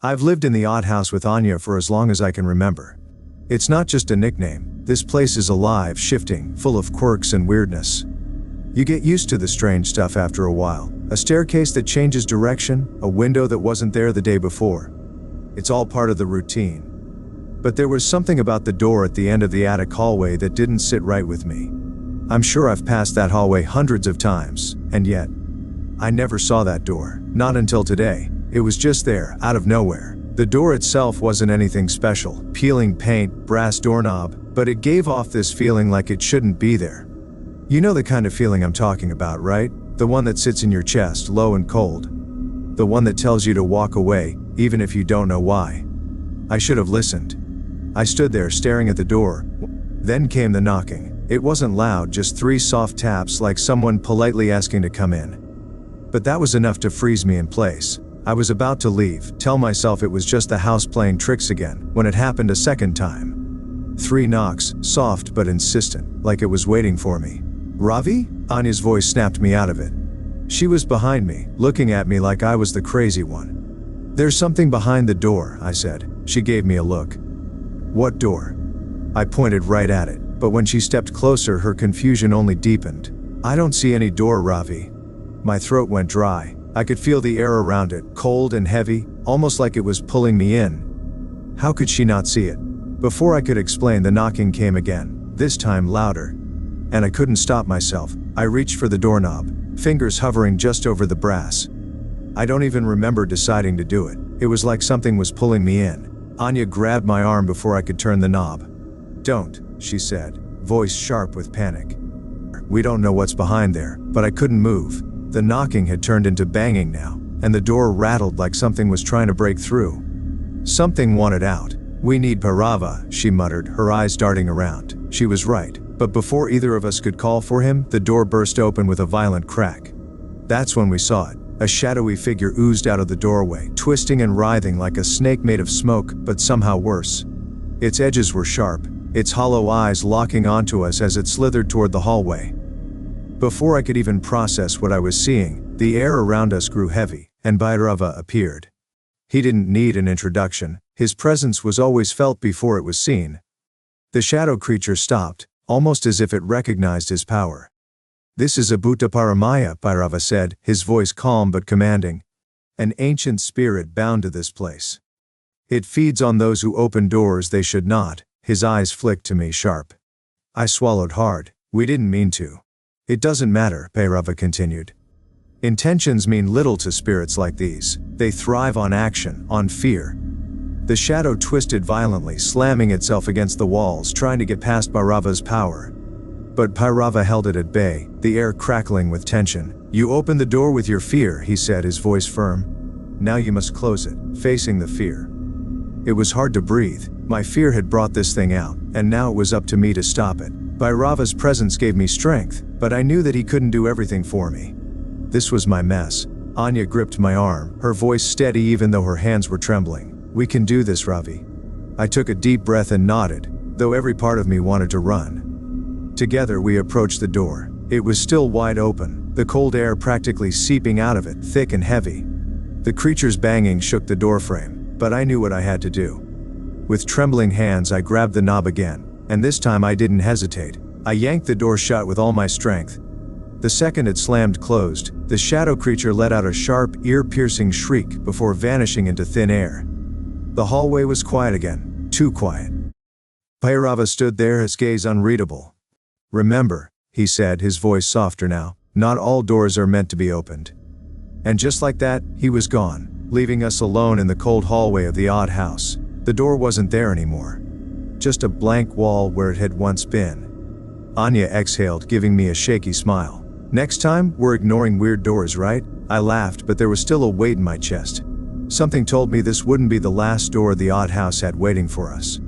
I've lived in the odd house with Anya for as long as I can remember. It's not just a nickname. This place is alive, shifting, full of quirks and weirdness. You get used to the strange stuff after a while. A staircase that changes direction, a window that wasn't there the day before. It's all part of the routine. But there was something about the door at the end of the attic hallway that didn't sit right with me. I'm sure I've passed that hallway hundreds of times, and yet, I never saw that door, not until today. It was just there, out of nowhere. The door itself wasn't anything special, peeling paint, brass doorknob, but it gave off this feeling like it shouldn't be there. You know the kind of feeling I'm talking about, right? The one that sits in your chest, low and cold. The one that tells you to walk away, even if you don't know why. I should have listened. I stood there staring at the door. Then came the knocking. It wasn't loud, just 3 soft taps like someone politely asking to come in. But that was enough to freeze me in place. I was about to leave, tell myself it was just the house playing tricks again, when it happened a second time. 3 knocks, soft but insistent, like it was waiting for me. Ravi? Anya's voice snapped me out of it. She was behind me, looking at me like I was the crazy one. There's something behind the door, I said. She gave me a look. What door? I pointed right at it. But when she stepped closer, her confusion only deepened. I don't see any door, Ravi. My throat went dry. I could feel the air around it, cold and heavy, almost like it was pulling me in. How could she not see it? Before I could explain, the knocking came again, this time louder. And I couldn't stop myself. I reached for the doorknob, fingers hovering just over the brass. I don't even remember deciding to do it. It was like something was pulling me in. Anya grabbed my arm before I could turn the knob. Don't, she said, voice sharp with panic. We don't know what's behind there, but I couldn't move. The knocking had turned into banging now, and the door rattled like something was trying to break through. Something wanted out. We need Bhairava, she muttered, her eyes darting around. She was right, but before either of us could call for him, the door burst open with a violent crack. That's when we saw it. A shadowy figure oozed out of the doorway, twisting and writhing like a snake made of smoke, but somehow worse. Its edges were sharp, its hollow eyes locking onto us as it slithered toward the hallway. Before I could even process what I was seeing, the air around us grew heavy, and Bhairava appeared. He didn't need an introduction. His presence was always felt before it was seen. The shadow creature stopped, almost as if it recognized his power. This is Abhuta Paramaya, Bhairava said, his voice calm but commanding. An ancient spirit bound to this place. It feeds on those who open doors they should not. His eyes flicked to me sharp. I swallowed hard. We didn't mean to. It doesn't matter, Bhairava continued. Intentions mean little to spirits like these. They thrive on action, on fear. The shadow twisted violently, slamming itself against the walls, trying to get past Bhairava's power. But Bhairava held it at bay, the air crackling with tension. You opened the door with your fear, he said, his voice firm. Now you must close it, facing the fear. It was hard to breathe. My fear had brought this thing out, and now it was up to me to stop it. Bhairava's presence gave me strength, but I knew that he couldn't do everything for me. This was my mess. Anya gripped my arm, her voice steady even though her hands were trembling. We can do this, Ravi. I took a deep breath and nodded, though every part of me wanted to run. Together we approached the door. It was still wide open, the cold air practically seeping out of it, thick and heavy. The creature's banging shook the doorframe, but I knew what I had to do. With trembling hands I grabbed the knob again, and this time I didn't hesitate. I yanked the door shut with all my strength. The second it slammed closed, the shadow creature let out a sharp, ear-piercing shriek before vanishing into thin air. The hallway was quiet again, too quiet. Bhairava stood there, his gaze unreadable. Remember, he said, his voice softer now, not all doors are meant to be opened. And just like that, he was gone, leaving us alone in the cold hallway of the odd house. The door wasn't there anymore. Just a blank wall where it had once been. Anya exhaled, giving me a shaky smile. Next time, we're ignoring weird doors, right? I laughed, but there was still a weight in my chest. Something told me this wouldn't be the last door the odd house had waiting for us.